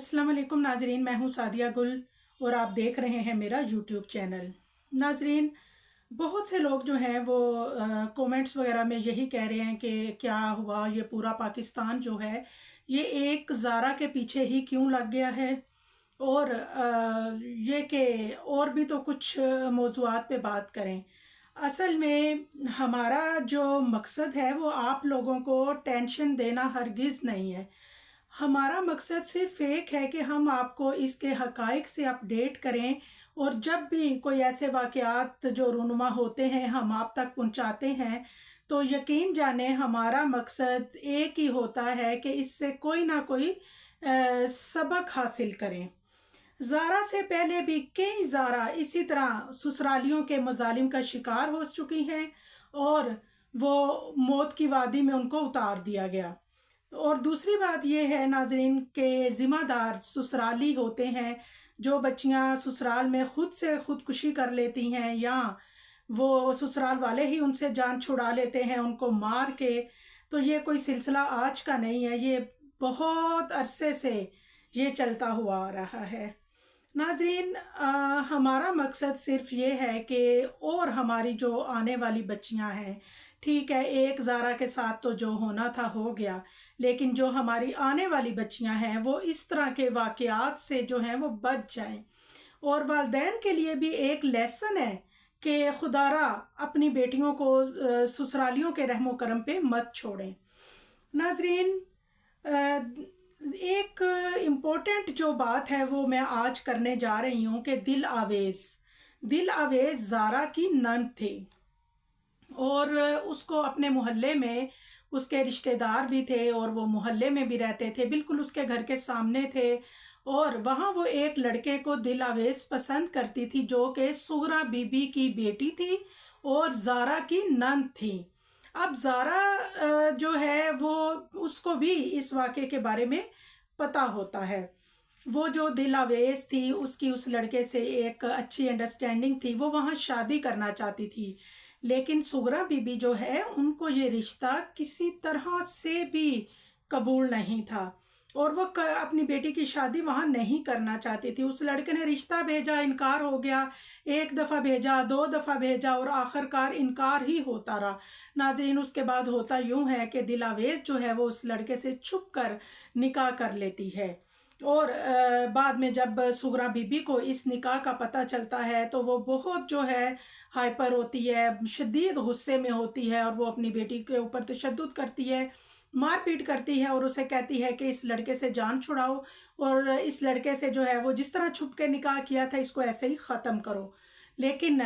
अस्सलाम वालेकुम नाजरीन, मैं हूँ सादिया गुल और आप देख रहे हैं मेरा यूट्यूब चैनल। नाजरीन, बहुत से लोग जो हैं वो कमेंट्स वगैरह में यही कह रहे हैं कि क्या हुआ, ये पूरा पाकिस्तान जो है ये एक ज़ारा के पीछे ही क्यों लग गया है। और ये कि और भी तो कुछ मौज़ूआत पे बात करें। असल में हमारा जो मकसद है वो आप लोगों को टेंशन देना हरगिज़ नहीं है। हमारा मकसद सिर्फ एक है कि हम आपको इसके हक़ाइक़ से अपडेट करें, और जब भी कोई ऐसे वाक़यात जो रूनुमा होते हैं हम आप तक पहुंचाते हैं तो यकीन जाने हमारा मकसद एक ही होता है कि इससे कोई ना कोई सबक हासिल करें। ज़ारा से पहले भी कई ज़ारा इसी तरह ससुरालियों के मज़ालिम का शिकार हो चुकी हैं और वो मौत की वादी में उनको उतार दिया गया। और दूसरी बात ये है नाजरीन के ज़िम्मेदार ससुराली होते हैं। जो बच्चियां ससुराल में ख़ुद से ख़ुदकुशी कर लेती हैं या वो ससुराल वाले ही उनसे जान छुड़ा लेते हैं उनको मार के, तो ये कोई सिलसिला आज का नहीं है, ये बहुत अरसे से ये चलता हुआ आ रहा है। नाजरीन, हमारा मकसद सिर्फ ये है कि और हमारी जो आने वाली बच्चियां हैं, ठीक है एक ज़ारा के साथ तो जो होना था हो गया, लेकिन जो हमारी आने वाली बच्चियां हैं वो इस तरह के वाक़यात से जो हैं वो बच जाएं। और वालिदैन के लिए भी एक लेसन है कि खुदारा अपनी बेटियों को ससुरालियों के रहमो करम पे मत छोड़ें। नाजरीन, एक इम्पोर्टेंट जो बात है वो मैं आज करने जा रही हूँ कि दिल आवेज़ ज़ारा की नंद थी और उसको अपने मोहल्ले में उसके रिश्तेदार भी थे और वो मोहल्ले में भी रहते थे, बिल्कुल उसके घर के सामने थे। और वहाँ वो एक लड़के को दिल आवेज़ पसंद करती थी जो कि सुगरा बीबी की बेटी थी और ज़ारा की नंद थी। अब ज़ारा जो है वो उसको भी इस वाक़े के बारे में पता होता है। वो जो दिल आवेज़ थी उसकी उस लड़के से एक अच्छी अंडरस्टैंडिंग थी, वो वहाँ शादी करना चाहती थी, लेकिन सुगरा बीबी जो है उनको ये रिश्ता किसी तरह से भी कबूल नहीं था और वो अपनी बेटी की शादी वहाँ नहीं करना चाहती थी। उस लड़के ने रिश्ता भेजा, इनकार हो गया, एक दफ़ा भेजा, दो दफ़ा भेजा और आखिरकार इनकार ही होता रहा। नाज़रीन, उसके बाद होता यूँ है कि दिल आवेज़ जो है वो उस लड़के से छुप कर निकाह कर लेती है और बाद में जब सुगरा बीबी को इस निकाह का पता चलता है तो वो बहुत जो है हाइपर होती है, शदीद गुस्से में होती है और वो अपनी बेटी के ऊपर तशद्दुद करती है, मारपीट करती है और उसे कहती है कि इस लड़के से जान छुड़ाओ और इस लड़के से जो है वो जिस तरह छुप के निकाह किया था इसको ऐसे ही ख़त्म करो। लेकिन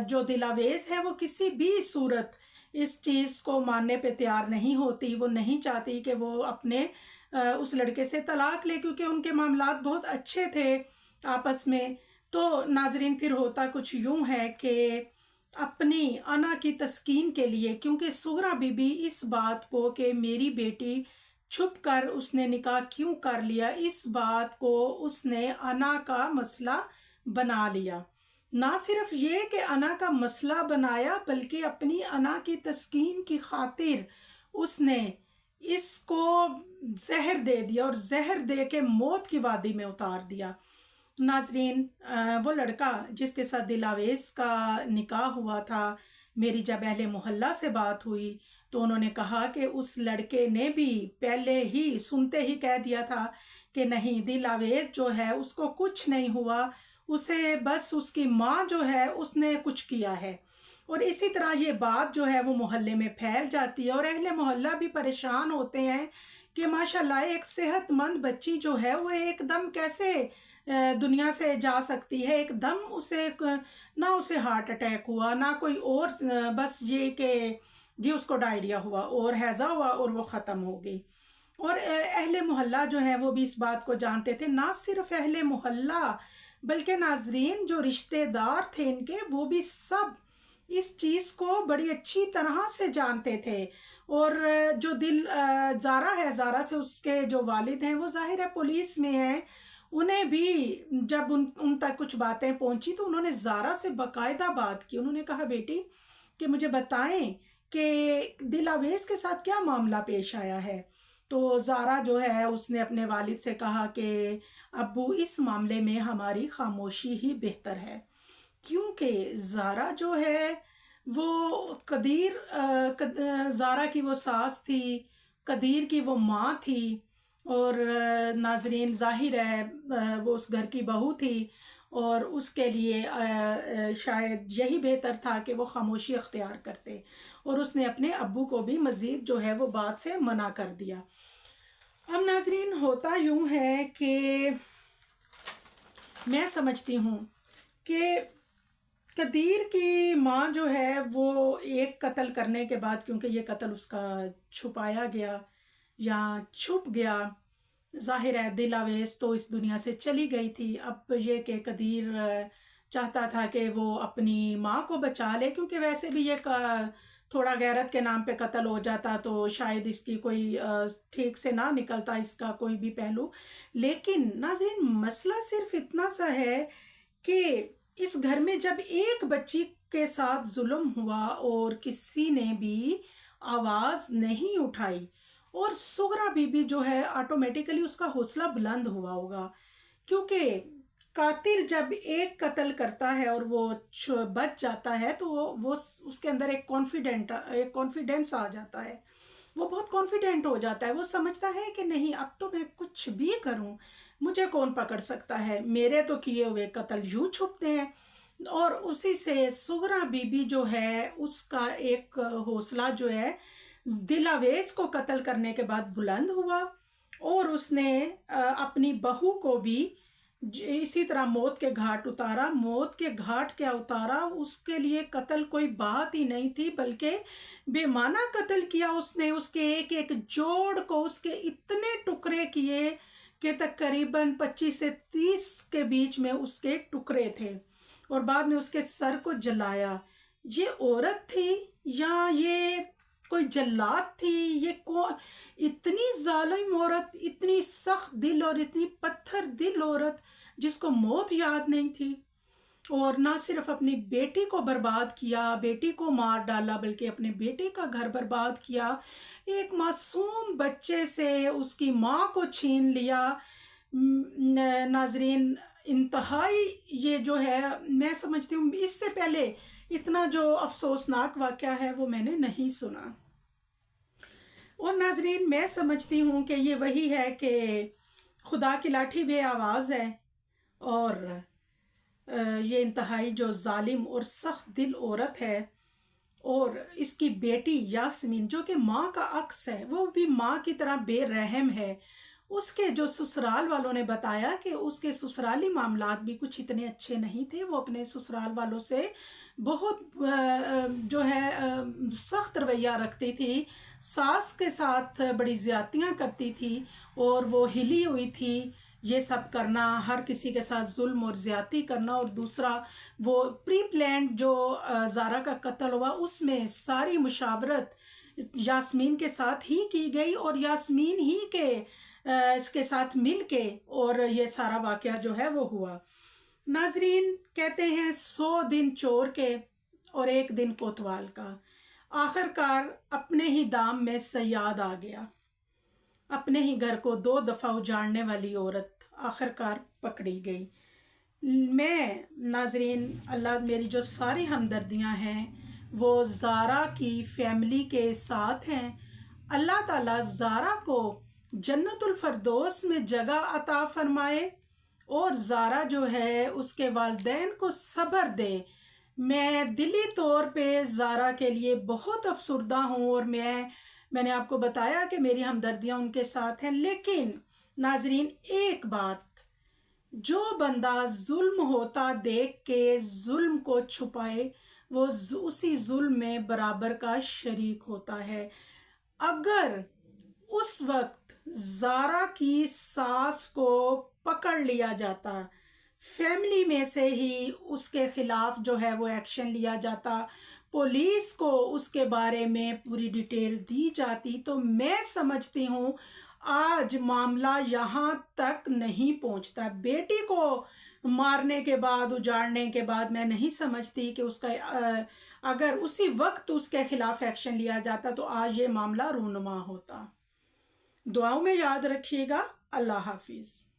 जो दिल आवेज़ है वो किसी भी सूरत इस चीज़ को मानने पे तैयार नहीं होती। वो नहीं चाहती कि वो अपने उस लड़के से तलाक ले, क्योंकि उनके मामलात बहुत अच्छे थे आपस में। तो नाजरीन, फिर होता कुछ यूँ है कि अपनी अना की तस्कीन के लिए, क्योंकि सुगरा बीबी इस बात को कि मेरी बेटी छुप कर उसने निकाह क्यों कर लिया, इस बात को उसने अना का मसला बना लिया। ना सिर्फ ये कि अना का मसला बनाया बल्कि अपनी अना की तस्कीन की खातिर उसने इसको जहर दे दिया और जहर दे के मौत की वादी में उतार दिया। नाजरीन, वो लड़का जिसके साथ दिल आवेज़ का निकाह हुआ था, मेरी जब अहले मोहल्ला से बात हुई तो उन्होंने कहा कि उस लड़के ने भी पहले ही सुनते ही कह दिया था कि नहीं, दिल आवेज़ जो है उसको कुछ नहीं हुआ, उसे बस उसकी माँ जो है उसने कुछ किया है। और इसी तरह ये बात जो है वो मोहल्ले में फैल जाती है और अहले मोहल्ला भी परेशान होते हैं कि माशाल्लाह एक सेहतमंद बच्ची जो है वो एकदम कैसे दुनिया से जा सकती है। एकदम उसे ना उसे हार्ट अटैक हुआ ना कोई और, बस ये कि जी उसको डायरिया हुआ और हैज़ा हुआ और वो ख़त्म हो गई। और अहले मोहल्ला जो है वो भी इस बात को जानते थे। ना सिर्फ अहले मोहल्ला बल्कि नाजरीन जो रिश्तेदार थे इनके, वो भी सब इस चीज़ को बड़ी अच्छी तरह से जानते थे। और जो दिल ज़ारा है, ज़ारा से उसके जो वालिद हैं वो ज़ाहिर है पुलिस में हैं, उन्हें भी जब उन तक कुछ बातें पहुंची तो उन्होंने ज़ारा से बाकायदा बात की। उन्होंने कहा, बेटी कि मुझे बताएं कि दिल आवेज़ के साथ क्या मामला पेश आया है। तो تو زارا جو ہے اس نے اپنے والد سے کہا کہ ابو اس معاملے میں ہماری خاموشی ہی بہتر ہے، کیونکہ زارا جو ہے وہ زارا کی وہ ساس تھی، قدیر کی وہ ماں تھی، اور ناظرین ظاہر ہے وہ اس گھر کی بہو تھی، اور اس کے لیے شاید یہی بہتر تھا کہ وہ خاموشی اختیار کرتے، اور اس نے اپنے ابو کو بھی مزید جو ہے وہ بات سے منع کر دیا۔ اب ناظرین ہوتا یوں ہے کہ میں سمجھتی ہوں کہ قدیر کی ماں جو ہے وہ ایک قتل کرنے کے بعد، کیونکہ یہ قتل اس کا چھپایا گیا یا چھپ گیا، ظاہر ہے دل آویز تو اس دنیا سے چلی گئی تھی۔ اب یہ کہ قدیر چاہتا تھا کہ وہ اپنی ماں کو بچا لے، کیونکہ ویسے بھی یہ تھوڑا غیرت کے نام پہ قتل ہو جاتا تو شاید اس کی کوئی ٹھیک سے نہ نکلتا اس کا کوئی بھی پہلو۔ لیکن ناظرین مسئلہ صرف اتنا سا ہے کہ اس گھر میں جب ایک بچی کے ساتھ ظلم ہوا اور کسی نے بھی آواز نہیں اٹھائی، اور سغرا بی بی جو ہے آٹومیٹیکلی اس کا حوصلہ بلند ہوا ہوگا، کیونکہ قاتل جب ایک قتل کرتا ہے اور وہ بچ جاتا ہے تو وہ اس کے اندر ایک کانفیڈنس آ جاتا ہے، وہ بہت کانفیڈنٹ ہو جاتا ہے، وہ سمجھتا ہے کہ نہیں اب تو میں کچھ بھی کروں مجھے کون پکڑ سکتا ہے، میرے تو کیے ہوئے قتل یوں چھپتے ہیں۔ اور اسی سے سغرا بی بی جو ہے اس کا ایک حوصلہ جو ہے دل آویز کو قتل کرنے کے بعد بلند ہوا، اور اس نے اپنی بہو کو بھی اسی طرح موت کے گھاٹ اتارا۔ موت کے گھاٹ کیا اتارا، اس کے لیے قتل کوئی بات ہی نہیں تھی، بلکہ بے معنی قتل کیا اس نے، اس کے ایک ایک جوڑ کو اس کے اتنے ٹکڑے کیے کہ تقریباً 25 سے 30 کے بیچ میں اس کے ٹکڑے تھے، اور بعد میں اس کے سر کو جلایا۔ یہ عورت تھی یا یہ کوئی جلاد تھی؟ یہ اتنی ظالم عورت، اتنی سخت دل اور اتنی پتھر دل عورت جس کو موت یاد نہیں تھی، اور نہ صرف اپنی بیٹی کو برباد کیا، بیٹی کو مار ڈالا، بلکہ اپنے بیٹی کا گھر برباد کیا، ایک معصوم بچے سے اس کی ماں کو چھین لیا۔ ناظرین انتہائی یہ جو ہے میں سمجھتی ہوں اس سے پہلے اتنا جو افسوسناک واقعہ ہے وہ میں نے نہیں سنا۔ اور ناظرین میں سمجھتی ہوں کہ یہ وہی ہے کہ خدا کی لاٹھی بے آواز ہے، اور یہ انتہائی جو ظالم اور سخت دل عورت ہے، اور اس کی بیٹی یاسمین جو کہ ماں کا عکس ہے، وہ بھی ماں کی طرح بے رحم ہے۔ اس کے جو سسرال والوں نے بتایا کہ اس کے سسرالی معاملات بھی کچھ اتنے اچھے نہیں تھے، وہ اپنے سسرال والوں سے بہت جو ہے سخت رویہ رکھتی تھی، ساس کے ساتھ بڑی زیادتیاں کرتی تھی، اور وہ ہلی ہوئی تھی یہ سب کرنا، ہر کسی کے ساتھ ظلم اور زیادتی کرنا۔ اور دوسرا وہ پری پلانڈ جو زارا کا قتل ہوا اس میں ساری مشاورت یاسمین کے ساتھ ہی کی گئی، اور یاسمین ہی کے اس کے ساتھ مل کے اور یہ سارا واقعہ جو ہے وہ ہوا۔ ناظرین کہتے ہیں 100 دن چور کے اور 1 دن کوتوال کا، آخر کار اپنے ہی دام میں صیاد آ گیا، اپنے ہی گھر کو 2 دفعہ اجاڑنے والی عورت آخر کار پکڑی گئی۔ میں ناظرین اللہ میری جو ساری ہمدردیاں ہیں وہ زارا کی فیملی کے ساتھ ہیں۔ اللہ تعالیٰ زارا کو جنت الفردوس میں جگہ عطا فرمائے، اور زارا جو ہے اس کے والدین کو صبر دے۔ میں دلی طور پہ زارا کے لیے بہت افسردہ ہوں، اور میں نے آپ کو بتایا کہ میری ہمدردیاں ان کے ساتھ ہیں، لیکن ناظرین ایک بات، جو بندہ ظلم ہوتا دیکھ کے ظلم کو چھپائے وہ اسی ظلم میں برابر کا شریک ہوتا ہے۔ اگر اس وقت زارا کی ساس کو پکڑ لیا جاتا، فیملی میں سے ہی اس کے خلاف جو ہے وہ ایکشن لیا جاتا، پولیس کو اس کے بارے میں پوری ڈیٹیل دی جاتی، تو میں سمجھتی ہوں آج معاملہ یہاں تک نہیں پہنچتا۔ بیٹی کو مارنے کے بعد، اجاڑنے کے بعد میں نہیں سمجھتی کہ اس کا اگر اسی وقت اس کے خلاف ایکشن لیا جاتا تو آج یہ معاملہ رونما ہوتا۔ دعاؤں میں یاد رکھیے گا۔ اللہ حافظ۔